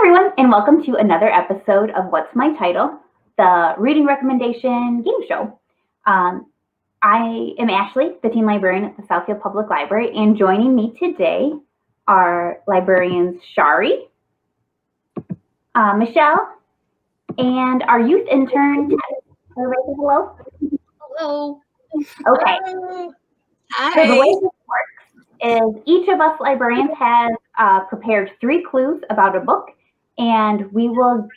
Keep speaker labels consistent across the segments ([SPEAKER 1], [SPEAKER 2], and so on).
[SPEAKER 1] everyone, and welcome to another episode of What's My Title, the reading recommendation game show. I am Ashley, the teen librarian at the Southfield Public Library, and joining me today are librarians Shari, Michelle, and our youth intern, Ted. Everybody say hello.
[SPEAKER 2] Hello.
[SPEAKER 1] Okay.
[SPEAKER 2] Hi.
[SPEAKER 1] So the way this works is each of us librarians has prepared 3 clues about a book, and we will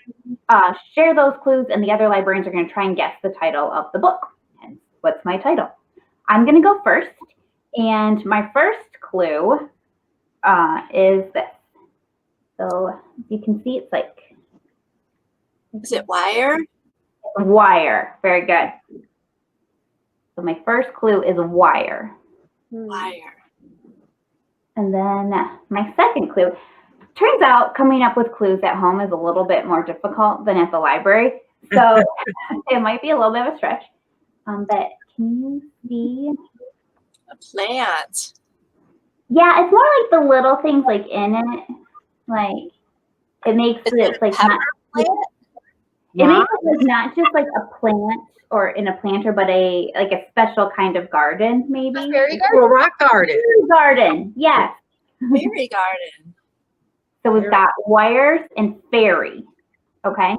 [SPEAKER 1] share those clues, and the other librarians are going to try and guess the title of the book. And what's my title? I'm going to go first, and my first clue is this. So you can see it's like...
[SPEAKER 2] Is it wire?
[SPEAKER 1] Wire. Very good. So my first clue is wire.
[SPEAKER 2] Wire.
[SPEAKER 1] And then my second clue. Turns out coming up with clues at home is a little bit more difficult than at the library. So it might be a little bit of a stretch. But can you see?
[SPEAKER 2] A plant.
[SPEAKER 1] Yeah, it's more like the little things like in it. Like it makes it like not...
[SPEAKER 2] plant?
[SPEAKER 1] It makes it like not just like a plant or in a planter, but a special kind of garden, maybe.
[SPEAKER 3] A fairy garden? A rock garden.
[SPEAKER 1] Fairy garden, yes.
[SPEAKER 2] Fairy garden.
[SPEAKER 1] So we've got wires and fairy, okay?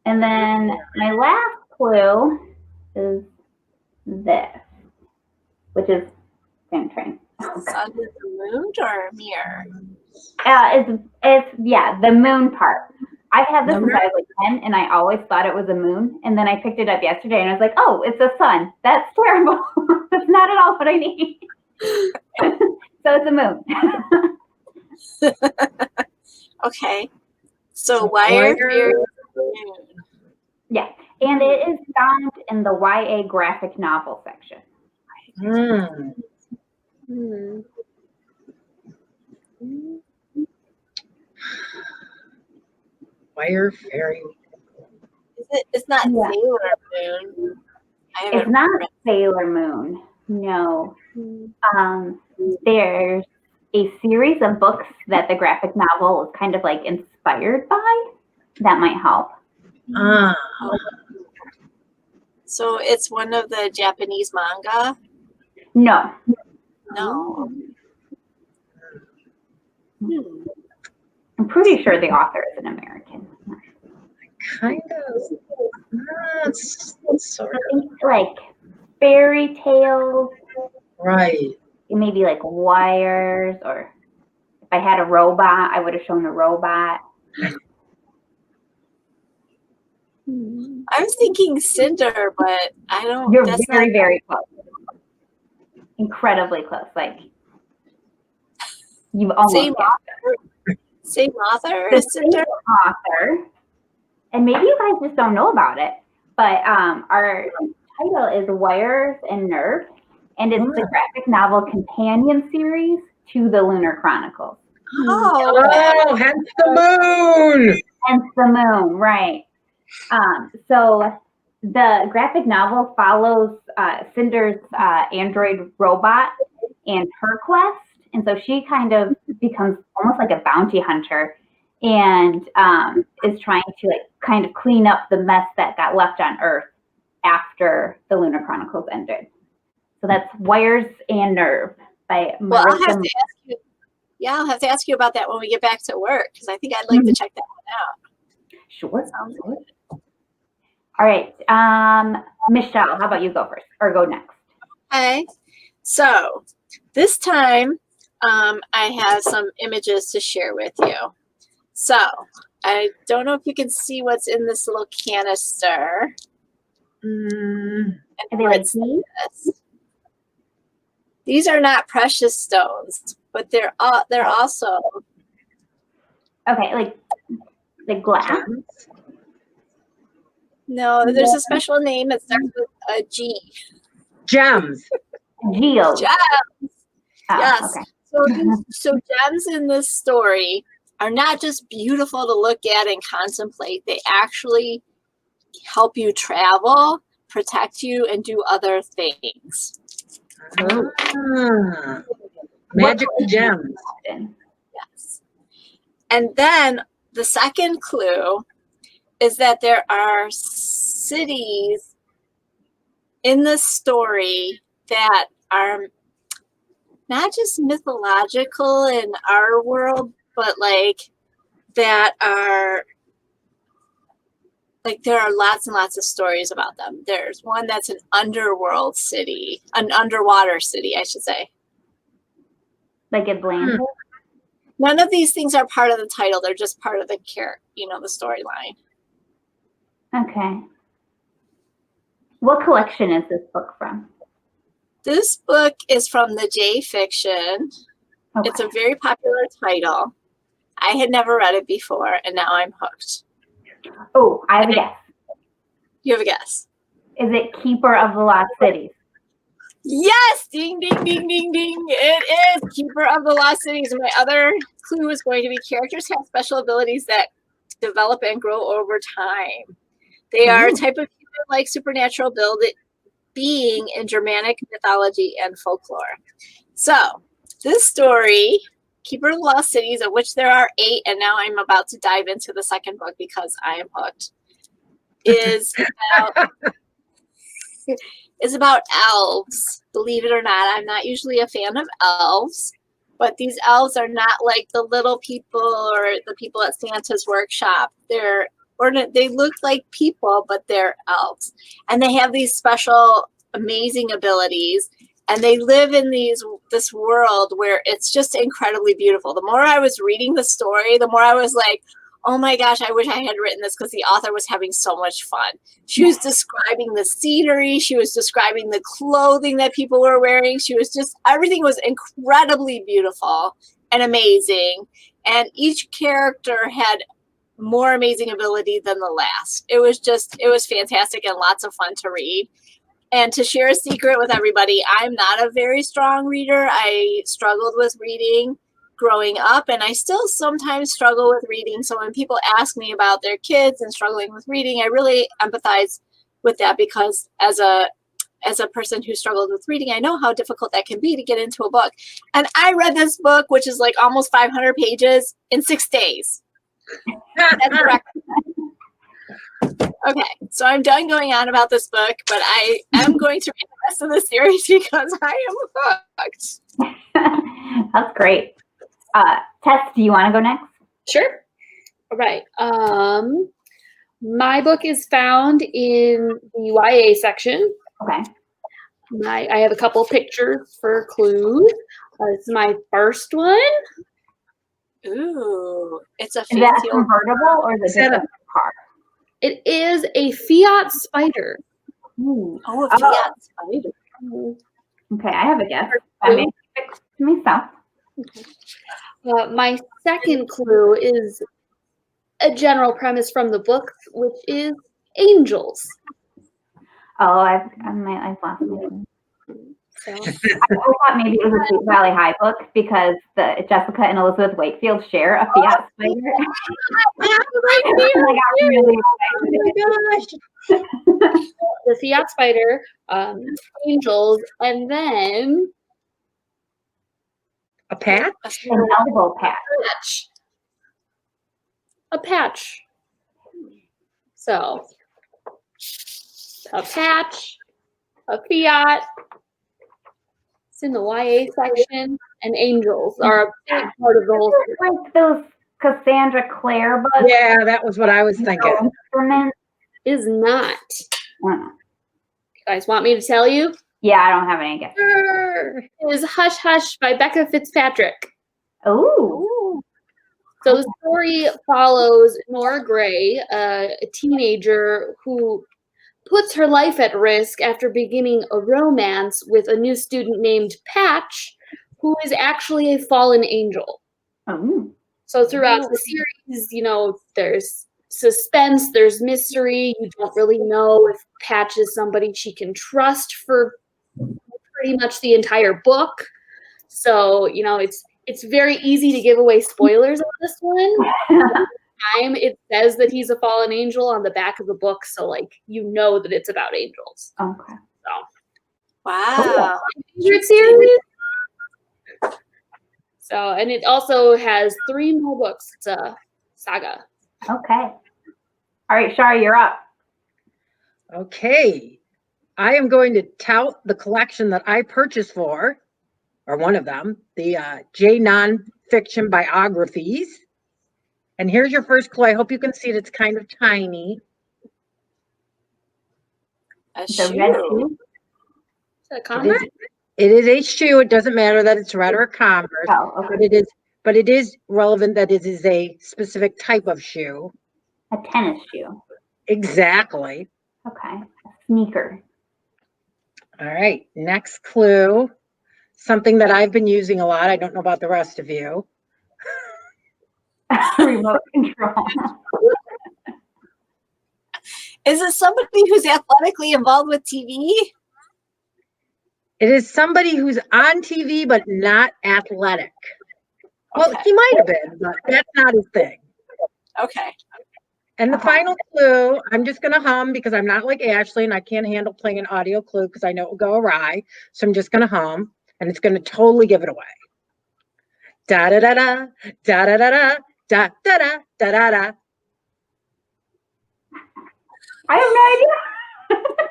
[SPEAKER 1] And then my last clue is this, which is sun
[SPEAKER 2] Sun with the moon or a mirror?
[SPEAKER 1] It's the moon part. I have this since I was like 10, and I always thought it was a moon. And then I picked it up yesterday, and I was like, oh, it's a sun. That's terrible. That's not at all what I need. So it's a moon.
[SPEAKER 2] Okay. So wire, fairy, moon.
[SPEAKER 1] Yeah. And it is found in the YA graphic novel section.
[SPEAKER 3] Wire fairy.
[SPEAKER 2] It's not Sailor Moon.
[SPEAKER 1] It's not Sailor Moon. No. There's a series of books that the graphic novel is kind of like inspired by. That might help.
[SPEAKER 2] So it's one of the Japanese manga?
[SPEAKER 1] No.
[SPEAKER 2] No.
[SPEAKER 1] I'm pretty sure the author is an American.
[SPEAKER 3] Kind of. It's sort of.
[SPEAKER 1] I think like fairy tales.
[SPEAKER 3] Right.
[SPEAKER 1] Maybe like wires, or if I had a robot, I would have shown a robot.
[SPEAKER 2] I was thinking Cinder, but I don't.
[SPEAKER 1] You're very close. Incredibly close. Like you've almost
[SPEAKER 2] same author. Same author as Cinder.
[SPEAKER 1] Author. And maybe you guys just don't know about it, but our title is Wires and Nerve, and it's the graphic novel companion series to the Lunar Chronicles.
[SPEAKER 3] Oh, hence the moon.
[SPEAKER 1] Hence the moon, right. So the graphic novel follows Cinder's android robot and her quest. And so she kind of becomes almost like a bounty hunter and is trying to like kind of clean up the mess that got left on Earth after the Lunar Chronicles ended. So that's Wires and Nerve by Marissa.
[SPEAKER 2] Well, I'll have to ask you about that when we get back to work, because I think I'd like to check that one out.
[SPEAKER 1] Sure.
[SPEAKER 2] Sounds good.
[SPEAKER 1] All right. Michelle, how about you go first or go next?
[SPEAKER 2] Okay. So this time I have some images to share with you. So I don't know if you can see what's in this little canister.
[SPEAKER 1] Are they like these?
[SPEAKER 2] These are not precious stones, but they're also
[SPEAKER 1] okay, like glass.
[SPEAKER 2] No, there's a special name that starts with a G.
[SPEAKER 3] Gems.
[SPEAKER 1] Geos.
[SPEAKER 2] Gems.
[SPEAKER 1] Oh,
[SPEAKER 2] Yes.
[SPEAKER 1] Okay.
[SPEAKER 2] So gems in this story are not just beautiful to look at and contemplate. They actually help you travel, protect you, and do other things.
[SPEAKER 3] Magical gems.
[SPEAKER 2] Yes. And then the second clue is that there are cities in this story that are not just mythological in our world, but like that are like there are lots and lots of stories about them. There's one that's an underworld city, an underwater city, I should say.
[SPEAKER 1] Like Atlantis?
[SPEAKER 2] None of these things are part of the title. They're just part of the the storyline.
[SPEAKER 1] Okay. What collection is this book from?
[SPEAKER 2] This book is from the J Fiction.
[SPEAKER 1] Okay.
[SPEAKER 2] It's a very popular title. I had never read it before, and now I'm hooked.
[SPEAKER 1] Oh, I have a guess.
[SPEAKER 2] You have a guess?
[SPEAKER 1] Is it Keeper of the Lost Cities?
[SPEAKER 2] Yes! Ding, ding, ding, ding, ding. It is Keeper of the Lost Cities. My other clue is going to be characters have special abilities that develop and grow over time. They are a type of human-like supernatural being in Germanic mythology and folklore. So, this story, Keeper of the Lost Cities, of which there are 8, and now I'm about to dive into the second book because I am hooked, is about elves. Believe it or not, I'm not usually a fan of elves, but these elves are not like the little people or the people at Santa's workshop. They look like people, but they're elves. And they have these special, amazing abilities. And they live in this world where it's just incredibly beautiful. The more I was reading the story, the more I was like, oh my gosh, I wish I had written this because the author was having so much fun. She was describing the scenery. She was describing the clothing that people were wearing. Everything was incredibly beautiful and amazing. And each character had more amazing ability than the last. It was fantastic and lots of fun to read. And to share a secret with everybody, I'm not a very strong reader. I struggled with reading growing up, and I still sometimes struggle with reading. So when people ask me about their kids and struggling with reading, I really empathize with that because as a person who struggled with reading, I know how difficult that can be to get into a book. And I read this book, which is like almost 500 pages, in 6 days. That's a record. Okay, so I'm done going on about this book, but I am going to read the rest of the series because I am hooked.
[SPEAKER 1] That's great. Tess, do you want to go next?
[SPEAKER 4] Sure. All right. My book is found in the YA section.
[SPEAKER 1] Okay.
[SPEAKER 4] I have a couple pictures for clues. This is my first one.
[SPEAKER 2] Ooh, it's a
[SPEAKER 1] Is that
[SPEAKER 2] fancy
[SPEAKER 1] a
[SPEAKER 2] old
[SPEAKER 1] convertible or is it just a car?
[SPEAKER 4] It is a Fiat Spider.
[SPEAKER 1] Ooh.
[SPEAKER 2] Oh, a Fiat Spider.
[SPEAKER 1] Okay, I have a guess. I mean, fix me stuff.
[SPEAKER 4] My second clue is a general premise from the book, which is angels.
[SPEAKER 1] Oh, I've lost my.
[SPEAKER 4] So,
[SPEAKER 1] I thought maybe it was a Sweet Valley High book because Jessica and Elizabeth Wakefield share a Fiat Spider. I got really excited.
[SPEAKER 4] the Fiat Spider, angels, and then
[SPEAKER 3] A patch?
[SPEAKER 1] An elbow patch.
[SPEAKER 4] a patch. So, a patch, a Fiat. It's in the YA section, and angels are a big part of the whole
[SPEAKER 1] Is it like those Cassandra Clare books?
[SPEAKER 3] Yeah, that was what I was thinking.
[SPEAKER 1] Instruments?
[SPEAKER 4] Is not.
[SPEAKER 1] I don't know.
[SPEAKER 4] You guys want me to tell you?
[SPEAKER 1] Yeah, I don't have any guess.
[SPEAKER 3] Sure.
[SPEAKER 4] It is Hush Hush by Becca Fitzpatrick.
[SPEAKER 1] Ooh.
[SPEAKER 4] So the story follows Nora Gray, a teenager who puts her life at risk after beginning a romance with a new student named Patch, who is actually a fallen angel.
[SPEAKER 1] Oh.
[SPEAKER 4] So throughout the series, there's suspense, there's mystery. You don't really know if Patch is somebody she can trust for pretty much the entire book. So, it's very easy to give away spoilers on this one. Time it says that he's a fallen angel on the back of the book, so that it's about angels.
[SPEAKER 1] Okay.
[SPEAKER 2] Wow.
[SPEAKER 4] Favorite series? So, and it also has 3 more books. It's a saga.
[SPEAKER 1] Okay. All right, Shari, you're up.
[SPEAKER 3] Okay. I am going to tout the collection that I purchased for, or one of them, the J Nonfiction Biographies. And here's your first clue. I hope you can see it. It's kind of tiny.
[SPEAKER 2] A
[SPEAKER 1] The red
[SPEAKER 2] shoe.
[SPEAKER 1] shoe.
[SPEAKER 4] Is that Converse?
[SPEAKER 3] It is a shoe. It doesn't matter that it's red or Converse,
[SPEAKER 1] Oh, okay.
[SPEAKER 3] but it is relevant that it is a specific type of shoe.
[SPEAKER 1] A tennis shoe.
[SPEAKER 3] Exactly.
[SPEAKER 1] Okay. A sneaker.
[SPEAKER 3] All right. Next clue. Something that I've been using a lot. I don't know about the rest of you.
[SPEAKER 1] Remote control.
[SPEAKER 2] Is it somebody who's athletically involved with TV?
[SPEAKER 3] It is somebody who's on TV, but not athletic. Well,
[SPEAKER 2] Okay.
[SPEAKER 3] he might have been, but that's not his thing.
[SPEAKER 2] Okay.
[SPEAKER 3] And the
[SPEAKER 1] Okay.
[SPEAKER 3] final clue, I'm just going to hum because I'm not like Ashley and I can't handle playing an audio clue because I know it will go awry. So I'm just going to hum and it's going to totally give it away. Da da da da, da da da da, da da da da da da.
[SPEAKER 1] I have no idea.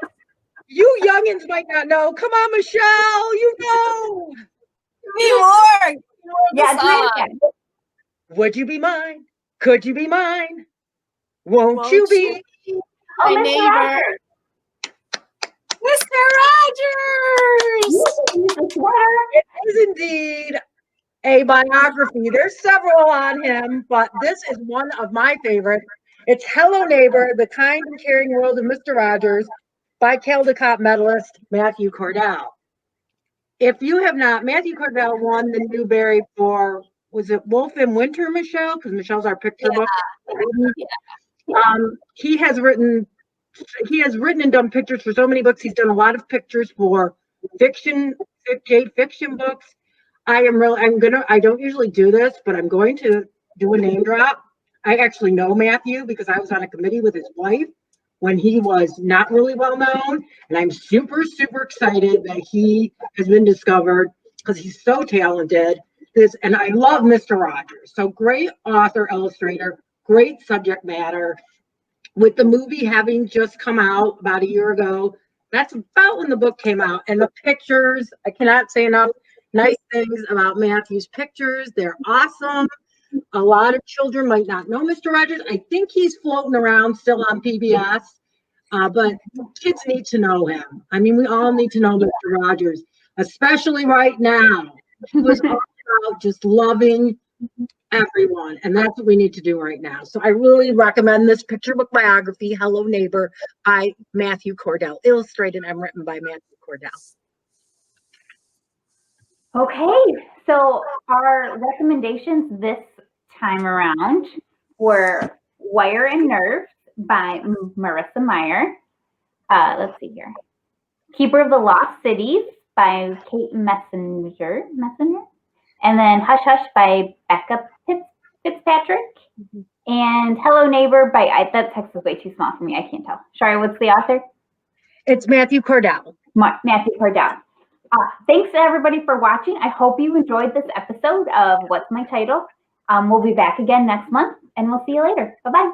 [SPEAKER 3] You youngins might not know. Come on, Michelle, you know.
[SPEAKER 2] Me more.
[SPEAKER 1] Yeah, it's
[SPEAKER 2] song.
[SPEAKER 1] nice.
[SPEAKER 3] Would you be mine? Could you be mine? Won't
[SPEAKER 2] Won't
[SPEAKER 3] you be?
[SPEAKER 2] you
[SPEAKER 1] Oh,
[SPEAKER 2] My
[SPEAKER 1] Mr.
[SPEAKER 2] neighbor.
[SPEAKER 1] Rogers.
[SPEAKER 2] Mr. Rogers.
[SPEAKER 1] He's a sweater.
[SPEAKER 3] It is indeed a biography. There's several on him, but this is one of my favorites. It's Hello Neighbor, The Kind and Caring World of Mr. Rogers by Caldecott medalist Matthew Cordell. If you have not, Matthew Cordell won the Newbery for, was it Wolf in Winter, Michelle? Because Michelle's our picture book. He has written and done pictures for so many books. He's done a lot of pictures for fiction books. I don't usually do this, but I'm going to do a name drop. I actually know Matthew because I was on a committee with his wife when he was not really well known. And I'm super, super excited that he has been discovered because he's so talented. And I love Mr. Rogers. So great author, illustrator, great subject matter. With the movie having just come out about a year ago, that's about when the book came out. And the pictures, I cannot say enough nice things about Matthew's pictures. They're awesome. A lot of children might not know Mr. Rogers. I think he's floating around still on PBS, but kids need to know him. I mean, we all need to know Mr. Rogers, especially right now. He was all about just loving everyone, and that's what we need to do right now. So I really recommend this picture book biography, Hello Neighbor, by Matthew Cordell, illustrated and written by Matthew Cordell.
[SPEAKER 1] Okay, so our recommendations this time around were Wire and Nerves by Marissa Meyer. Let's see here. Keeper of the Lost Cities by Kate Messenger. And then Hush Hush by Becca Fitzpatrick. And Hello Neighbor by, that text is way too small for me. I can't tell. Sorry, what's the author?
[SPEAKER 3] It's Matthew Cordell.
[SPEAKER 1] Matthew Cordell. Thanks to everybody for watching. I hope you enjoyed this episode of What's My Title. We'll be back again next month, and we'll see you later. Bye-bye.